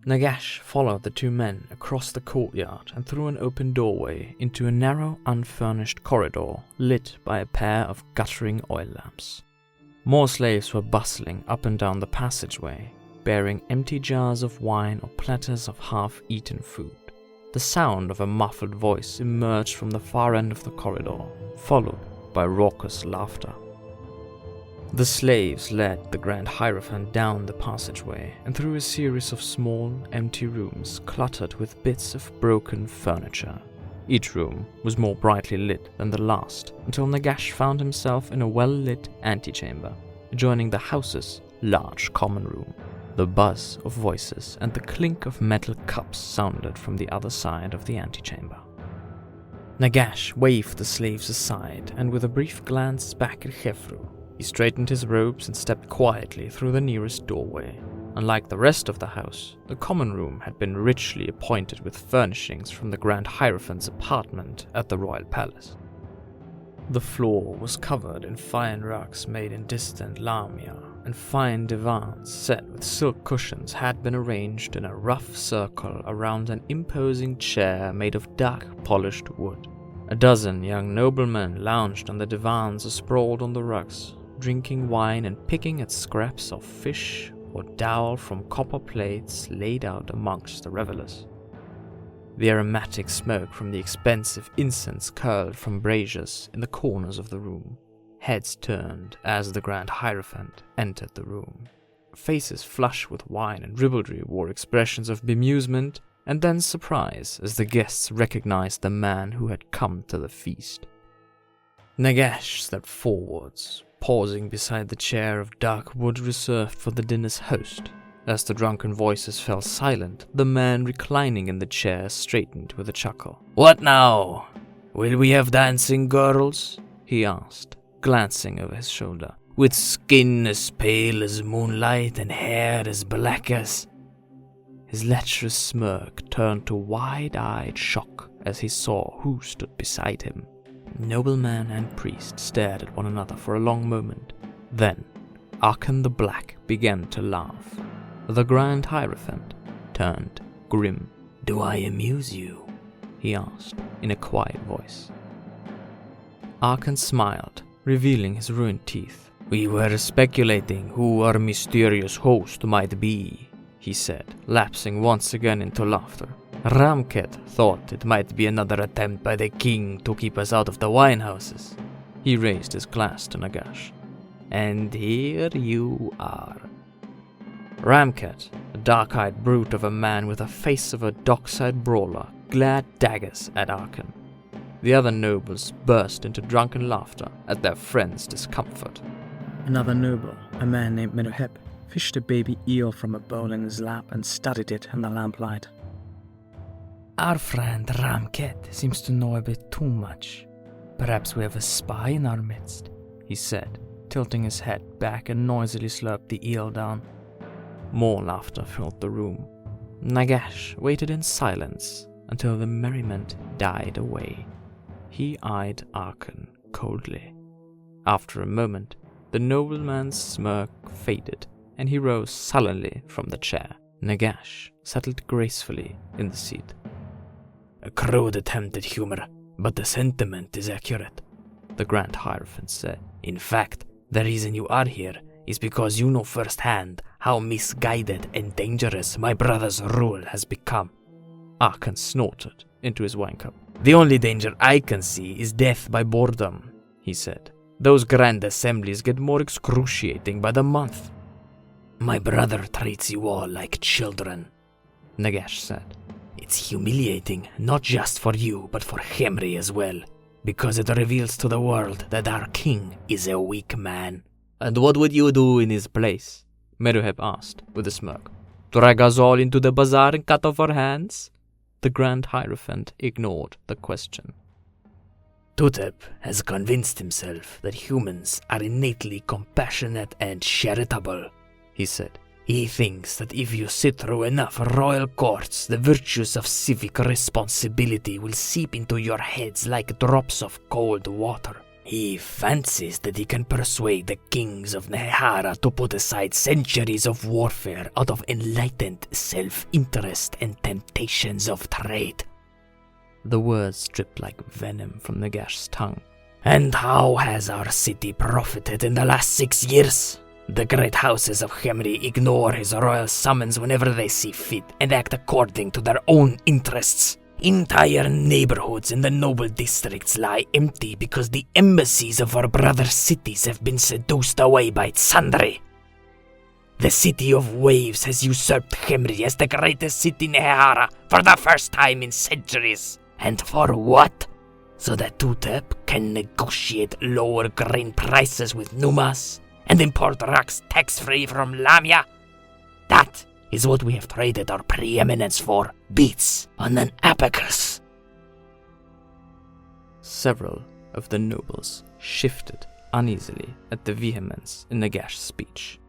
Nagash followed the two men across the courtyard and through an open doorway into a narrow, unfurnished corridor lit by a pair of guttering oil lamps. More slaves were bustling up and down the passageway, bearing empty jars of wine or platters of half-eaten food. The sound of a muffled voice emerged from the far end of the corridor, followed by raucous laughter. The slaves led the Grand Hierophant down the passageway and through a series of small, empty rooms cluttered with bits of broken furniture. Each room was more brightly lit than the last, until Nagash found himself in a well-lit antechamber, adjoining the house's large common room. The buzz of voices and the clink of metal cups sounded from the other side of the antechamber. Nagash waved the slaves aside, and with a brief glance back at Khemri, he straightened his robes and stepped quietly through the nearest doorway. Unlike the rest of the house, the common room had been richly appointed with furnishings from the Grand Hierophant's apartment at the royal palace. The floor was covered in fine rugs made in distant Lamia, and fine divans set with silk cushions had been arranged in a rough circle around an imposing chair made of dark polished wood. A dozen young noblemen lounged on the divans or sprawled on the rugs, drinking wine and picking at scraps of fish or dowel from copper plates laid out amongst the revelers. The aromatic smoke from the expensive incense curled from braziers in the corners of the room. Heads turned as the Grand Hierophant entered the room. Faces flushed with wine and ribaldry wore expressions of bemusement and then surprise as the guests recognized the man who had come to the feast. Nagash stepped forwards, pausing beside the chair of dark wood reserved for the dinner's host. As the drunken voices fell silent, the man reclining in the chair straightened with a chuckle. "What now? Will we have dancing girls?" he asked, glancing over his shoulder. "With skin as pale as moonlight and hair as black as—" His lecherous smirk turned to wide-eyed shock as he saw who stood beside him. Nobleman and priest stared at one another for a long moment. Then, Arkan the Black began to laugh. The Grand Hierophant turned grim. "Do I amuse you?" he asked in a quiet voice. Arkan smiled, revealing his ruined teeth. "We were speculating who our mysterious host might be," he said, lapsing once again into laughter. "Ramket thought it might be another attempt by the king to keep us out of the winehouses." He raised his glass to Nagash. "And here you are." Ramket, a dark-eyed brute of a man with the face of a dockside brawler, glared daggers at Arkan. The other nobles burst into drunken laughter at their friend's discomfort. Another noble, a man named Meruhep, fished a baby eel from a bowl in his lap and studied it in the lamplight. "Our friend Ramket seems to know a bit too much. Perhaps we have a spy in our midst," he said, tilting his head back and noisily slurped the eel down. More laughter filled the room. Nagash waited in silence until the merriment died away. He eyed Arkan coldly. After a moment, the nobleman's smirk faded, and he rose sullenly from the chair. Nagash settled gracefully in the seat. "A crude attempt at humor, but the sentiment is accurate," the Grand Hierophant said. "In fact, the reason you are here is because you know firsthand how misguided and dangerous my brother's rule has become." Arkan snorted into his wine cup. "The only danger I can see is death by boredom," he said. "Those grand assemblies get more excruciating by the month." "My brother treats you all like children," Nagash said. "It's humiliating, not just for you, but for Khemri as well, because it reveals to the world that our king is a weak man." "And what would you do in his place?" Meruhep asked, with a smirk. "Drag us all into the bazaar and cut off our hands?" The Grand Hierophant ignored the question. "Tutep has convinced himself that humans are innately compassionate and charitable," he said. "He thinks that if you sit through enough royal courts, the virtues of civic responsibility will seep into your heads like drops of cold water. He fancies that he can persuade the kings of Nehara to put aside centuries of warfare out of enlightened self-interest and temptations of trade. The words dripped like venom from Nagash's tongue. And how has our city profited in the last 6 years? The great houses of Khemri ignore his royal summons whenever they see fit and act according to their own interests. Entire neighborhoods in the noble districts lie empty because the embassies of our brother cities have been seduced away by Tsandri. The city of waves has usurped Khemri as the greatest city in Nehara for the first time in centuries. And for what? So that Tutep can negotiate lower grain prices with Numas and import rugs tax-free from Lamia? That is what we have traded our preeminence for. Beats on an abacus. Several of the nobles shifted uneasily at the vehemence in Nagash's speech.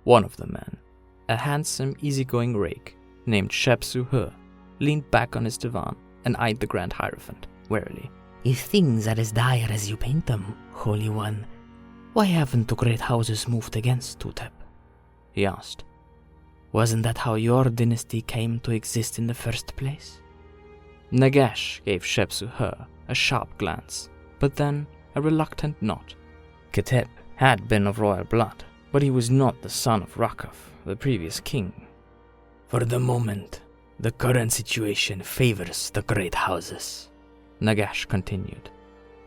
One of the men, a handsome, easygoing rake named Shepsu, leaned back on his divan and eyed the Grand Hierophant warily. If things are as dire as you paint them, Holy One, why haven't the great houses moved against Tutep? He asked. Wasn't that how your dynasty came to exist in the first place? Nagash gave Shepsu a sharp glance, but then a reluctant nod. Ketep had been of royal blood, but he was not the son of Rakov, the previous king. For the moment, the current situation favors the great houses, Nagash continued.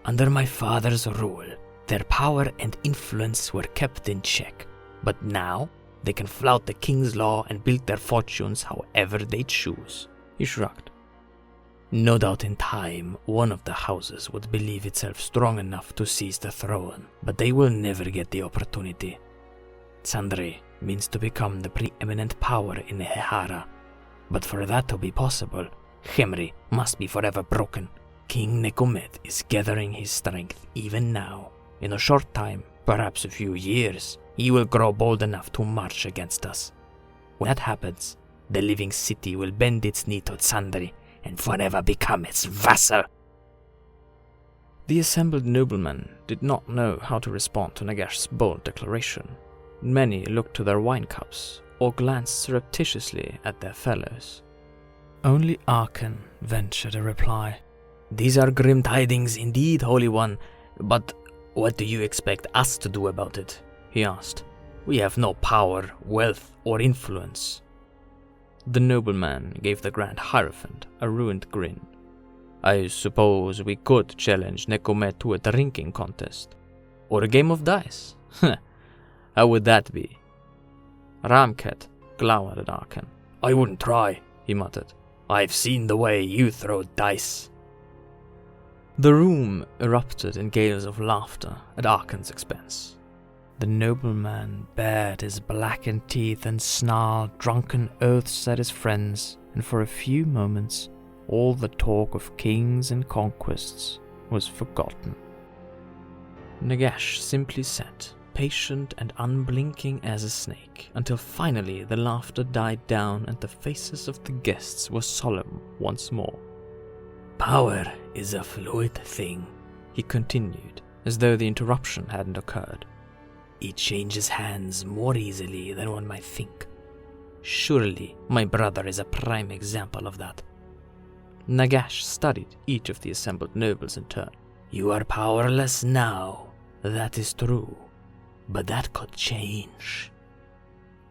Under my father's rule, their power and influence were kept in check, but now they can flout the king's law and build their fortunes however they choose. He shrugged. No doubt in time, one of the houses would believe itself strong enough to seize the throne, but they will never get the opportunity. Tsandri means to become the preeminent power in Nehara, but for that to be possible, Khemri must be forever broken. King Nekomet is gathering his strength even now. In a short time, perhaps a few years, he will grow bold enough to march against us. When that happens, the living city will bend its knee to Tsandri and forever become its vassal. The assembled noblemen did not know how to respond to Nagash's bold declaration. Many looked to their wine cups or glanced surreptitiously at their fellows. Only Arkan ventured a reply. These are grim tidings indeed, Holy One, but what do you expect us to do about it? He asked. We have no power, wealth, or influence. The nobleman gave the Grand Hierophant a ruined grin. I suppose we could challenge Nekomet to a drinking contest. Or a game of dice. How would that be? Ramket glowered at Arkan. I wouldn't try, he muttered. I've seen the way you throw dice. The room erupted in gales of laughter at Arkan's expense. The nobleman bared his blackened teeth and snarled drunken oaths at his friends, and for a few moments all the talk of kings and conquests was forgotten. Nagash simply sat, patient and unblinking as a snake, until finally the laughter died down and the faces of the guests were solemn once more. Power is a fluid thing, he continued, as though the interruption hadn't occurred. It changes hands more easily than one might think. Surely my brother is a prime example of that. Nagash studied each of the assembled nobles in turn. You are powerless now, that is true, but that could change.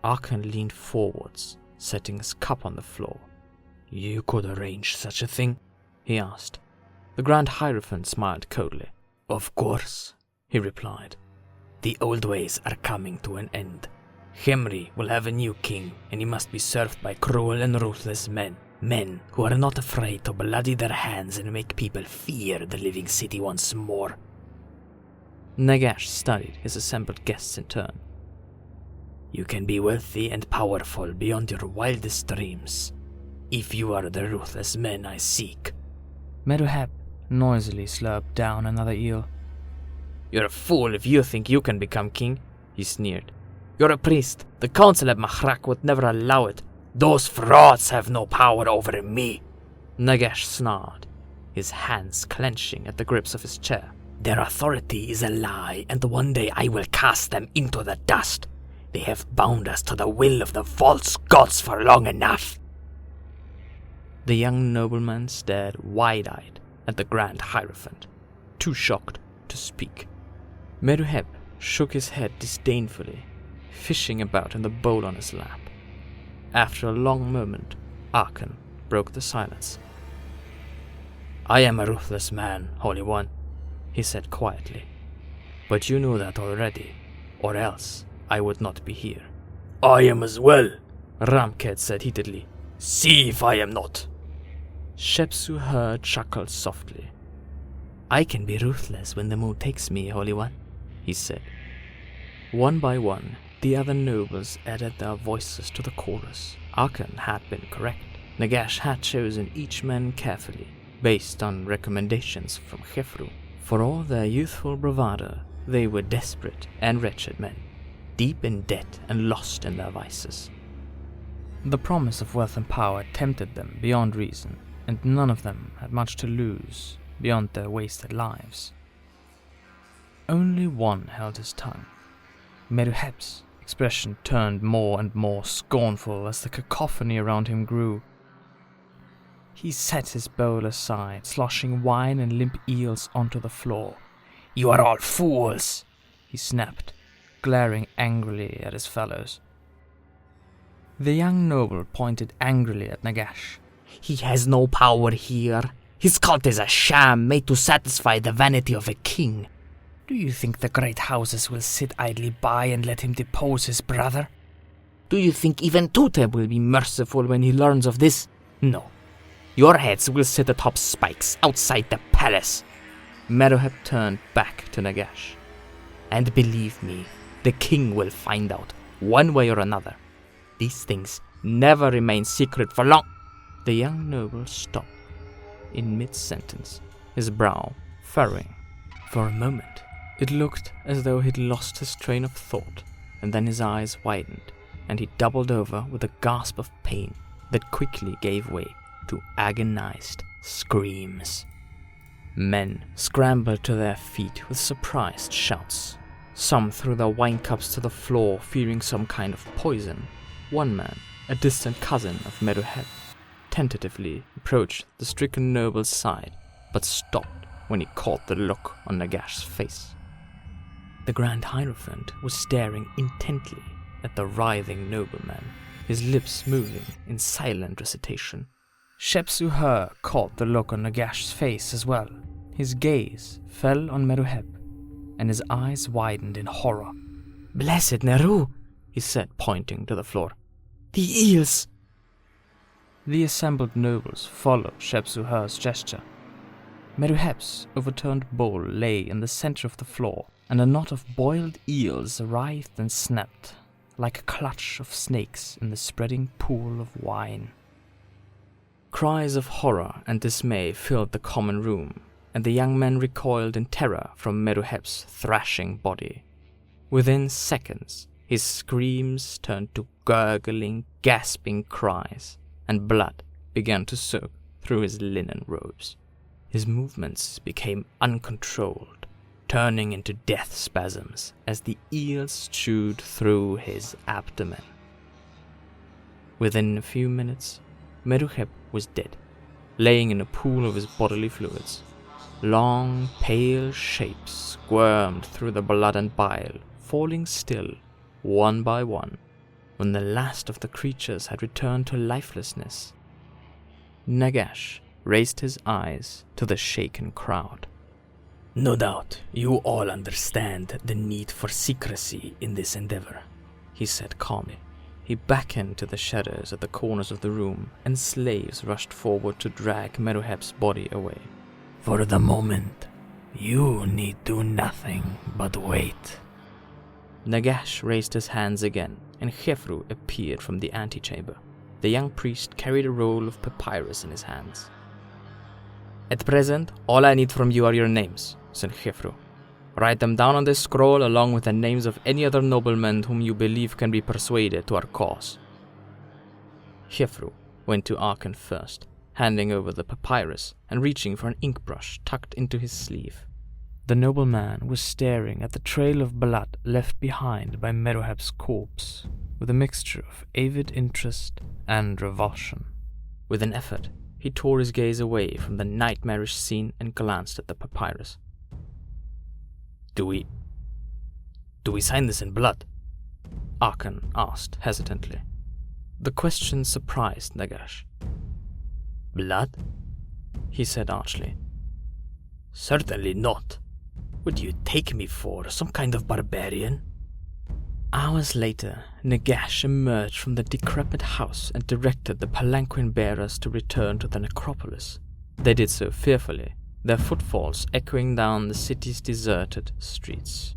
Arkan leaned forwards, setting his cup on the floor. You could arrange such a thing? He asked. The Grand Hierophant smiled coldly. Of course, he replied. The old ways are coming to an end. Khemri will have a new king, and he must be served by cruel and ruthless men. Men who are not afraid to bloody their hands and make people fear the living city once more. Nagash studied his assembled guests in turn. You can be wealthy and powerful beyond your wildest dreams, if you are the ruthless men I seek. Meruhep noisily slurped down another eel. You're a fool if you think you can become king, he sneered. You're a priest. The council at Mahrak would never allow it. Those frauds have no power over me. Nagash snarled, his hands clenching at the grips of his chair. Their authority is a lie, and one day I will cast them into the dust. They have bound us to the will of the false gods for long enough. The young nobleman stared wide-eyed at the Grand Hierophant, too shocked to speak. Meruhep shook his head disdainfully, fishing about in the bowl on his lap. After a long moment, Arkan broke the silence. I am a ruthless man, Holy One, he said quietly. But you know that already, or else I would not be here. I am as well, Ramked said heatedly. See if I am not. Shepsu chuckled softly. I can be ruthless when the mood takes me, Holy One, he said. One by one, the other nobles added their voices to the chorus. Arkan had been correct. Nagash had chosen each man carefully, based on recommendations from Khemri. For all their youthful bravado, they were desperate and wretched men, deep in debt and lost in their vices. The promise of wealth and power tempted them beyond reason, and none of them had much to lose beyond their wasted lives. Only one held his tongue. Meruhep's expression turned more and more scornful as the cacophony around him grew. He set his bowl aside, sloshing wine and limp eels onto the floor. You are all fools, he snapped, glaring angrily at his fellows. The young noble pointed angrily at Nagash. He has no power here. His cult is a sham made to satisfy the vanity of a king. Do you think the great houses will sit idly by and let him depose his brother? Do you think even Tuteb will be merciful when he learns of this? No. Your heads will sit atop spikes outside the palace. Meruhep turned back to Nagash. And believe me, the king will find out, one way or another. These things never remain secret for long. The young noble stopped in mid-sentence, his brow furrowing. For a moment, it looked as though he'd lost his train of thought, and then his eyes widened, and he doubled over with a gasp of pain that quickly gave way to agonized screams. Men scrambled to their feet with surprised shouts. Some threw their wine cups to the floor, fearing some kind of poison. One man, a distant cousin of Meruhep, tentatively approached the stricken noble's side, but stopped when he caught the look on Nagash's face. The Grand Hierophant was staring intently at the writhing nobleman, his lips moving in silent recitation. Shepsu caught the look on Nagash's face as well. His gaze fell on Meruhep, and his eyes widened in horror. Blessed Neru, he said, pointing to the floor. The eels! The assembled nobles followed Shepsu's gesture. Meruhep's overturned bowl lay in the center of the floor, and a knot of boiled eels writhed and snapped, like a clutch of snakes in the spreading pool of wine. Cries of horror and dismay filled the common room, and the young men recoiled in terror from Meruhep's thrashing body. Within seconds, his screams turned to gurgling, gasping cries, and blood began to soak through his linen robes. His movements became uncontrolled, turning into death spasms as the eels chewed through his abdomen. Within a few minutes, Meruhep was dead, laying in a pool of his bodily fluids. Long, pale shapes squirmed through the blood and bile, falling still, one by one, when the last of the creatures had returned to lifelessness. Nagash raised his eyes to the shaken crowd. No doubt you all understand the need for secrecy in this endeavor, he said calmly. He beckoned to the shadows at the corners of the room, and slaves rushed forward to drag Meruhep's body away. For the moment, you need do nothing but wait. Nagash raised his hands again, and Khemri appeared from the antechamber. The young priest carried a roll of papyrus in his hands. At present, all I need from you are your names, said Khemri. Write them down on this scroll along with the names of any other noblemen whom you believe can be persuaded to our cause. Khemri went to Arkan first, handing over the papyrus and reaching for an ink brush tucked into his sleeve. The nobleman was staring at the trail of blood left behind by Meruhep's corpse, with a mixture of avid interest and revulsion. With an effort, he tore his gaze away from the nightmarish scene and glanced at the papyrus. Do we sign this in blood? Arkan asked hesitantly. The question surprised Nagash. Blood? He said archly. Certainly not. What do you take me for, some kind of barbarian? Hours later, Nagash emerged from the decrepit house and directed the palanquin bearers to return to the necropolis. They did so fearfully, their footfalls echoing down the city's deserted streets.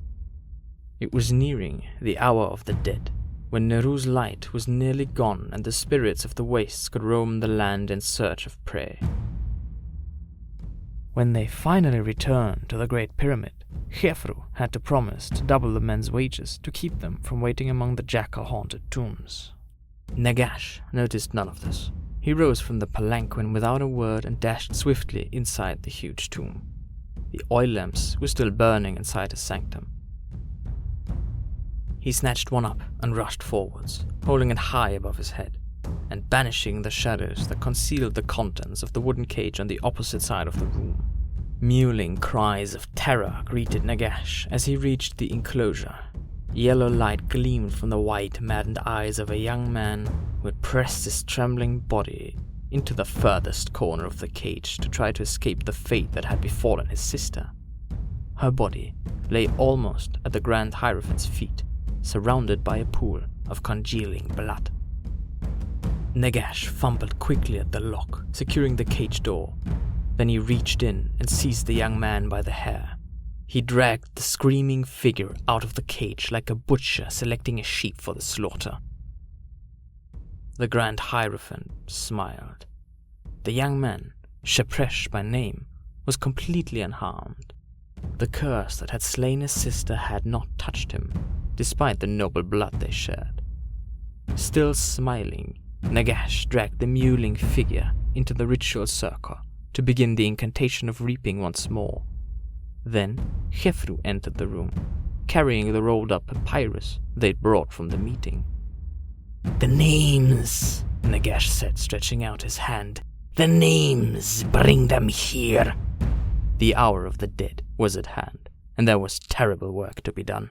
It was nearing the hour of the dead, when Neru's light was nearly gone and the spirits of the wastes could roam the land in search of prey. When they finally returned to the Great Pyramid, Khemri had to promise to double the men's wages to keep them from waiting among the jackal-haunted tombs. Nagash noticed none of this. He rose from the palanquin without a word and dashed swiftly inside the huge tomb. The oil lamps were still burning inside his sanctum. He snatched one up and rushed forwards, holding it high above his head, and banishing the shadows that concealed the contents of the wooden cage on the opposite side of the room. Mewling cries of terror greeted Nagash as he reached the enclosure. Yellow light gleamed from the white, maddened eyes of a young man who had pressed his trembling body into the furthest corner of the cage to try to escape the fate that had befallen his sister. Her body lay almost at the Grand Hierophant's feet, surrounded by a pool of congealing blood. Nagash fumbled quickly at the lock, securing the cage door. Then he reached in and seized the young man by the hair. He dragged the screaming figure out of the cage like a butcher selecting a sheep for the slaughter. The Grand Hierophant smiled. The young man, Shepresh by name, was completely unharmed. The curse that had slain his sister had not touched him, despite the noble blood they shared. Still smiling, Nagash dragged the mewling figure into the ritual circle to begin the incantation of reaping once more. Then Khemri entered the room, carrying the rolled-up papyrus they'd brought from the meeting. The names, Nagash said, stretching out his hand. The names, bring them here. The hour of the dead was at hand, and there was terrible work to be done.